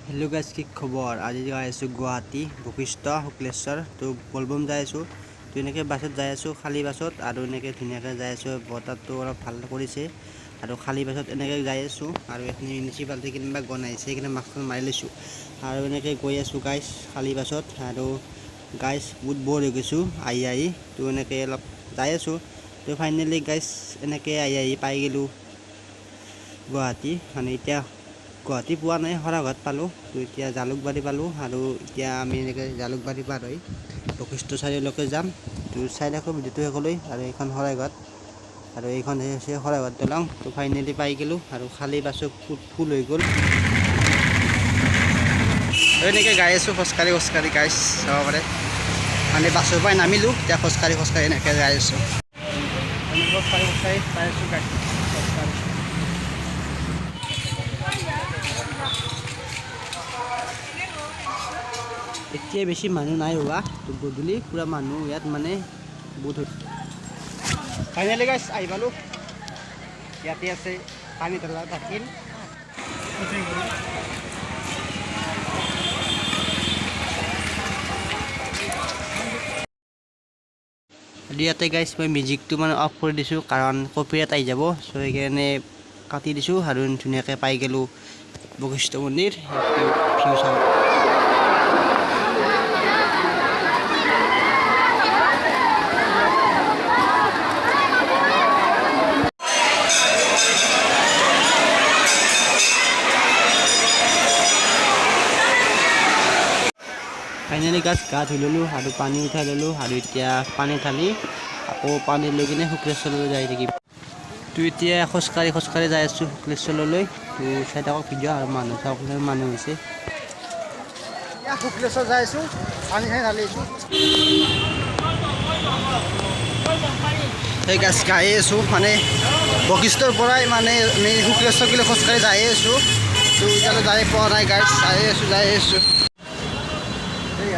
hello guys की खबर आज যাই আছো গুৱাহাটী বশিষ্ঠ শুক্লেশ্বৰ তো বলবম যাই আছো তো এনেকে বাছত যাই আছো খালি বাছত আৰু এনেকে ধুনিয়াকে যাই আছো বতাৰটো অলপ ভাল কৰিছে আৰু খালি বাছত এনেকে যাই আছো আৰু এখিনি মিউনিসিপালিটি কিনবা গনাইছে কিনে মাস্কখন মাৰি লৈছো আৰু এনেকে গৈ আছো গাইস খালি বাছত আৰু গাইস বহুত বৰ হৈ গৈছো আই তো এনেকে অলপ যাই আছো তো ফাইনালি গাইস এনেকে আই পাই গেলো গুৱাহাটী মানে এতিয়া গুৱাহাটী পোৱা নাই হৰাঘাট পালো তো এতিয়া জালুকবাৰী পালো আৰু এতিয়া আমি এনেকে জালুকবাৰী পাৰ হৈ বশিষ্ঠ চাৰিলৈকে যাম তো চাই থাকো ভিডিঅ'টো শেষলৈ আৰু এইখন হৰাঘাট আৰু এইখন হৈছে হৰাঘাট দলং তো ফাইনেলি পাই গেলো আৰু খালি বাছক ফুল হৈ গ'ল এনেকে গাই আছো খোজকাঢ়ি গাইছ চাব পাৰে মানে বাছৰ পৰা নামিলো এতিয়া খোজকাঢ়ি এনেকে গাই আছো খোজকাঢ়ি পাই আছো গাইছ খোজকাঢ়ি এতিয়া বেছি মানুহ নাই হোৱা তো গধূলি পুৰা মানুহ ইয়াত মানে বহুত ফাইনেলি গাইছ আহি পালো ইয়াতে আছে পানী তলা থাকিল ইয়াতে গাইছ মই মিউজিকটো মানে অফ কৰি দিছোঁ কাৰণ কপিৰাইট আহি যাব চ' সেইকাৰণে কাটি দিছোঁ আৰু ধুনীয়াকৈ পাই গ'লোঁ বশিষ্ঠ মন্দিৰ ভিউ চাওঁ ফাইনেলি গাছ গা ধুই ল'লোঁ আৰু পানী উঠাই ল'লোঁ আৰু এতিয়া পানী ঢালি আকৌ পানী লৈ কিনে শুক্লেশ্বৰলৈ যাই থাকিম তো এতিয়া খোজকাঢ়ি যাই আছোঁ শুক্লেশ্বৰলৈ তো চাই থাকক ভিডিঅ' আৰু মানুহ চাওক মানুহ হৈছে শুক্লেশ্বৰ যাই আছোঁ পানী ঢালিছোঁ সেই গাছ গাই আছোঁ মানে বশিষ্ঠৰ পৰাই মানে আমি শুক্লেশ্বৰলৈ খোজকাঢ়ি যাই আছোঁ তো এতিয়ালৈ যাই পোৱা নাই গাছ যাই আছোঁ Hey,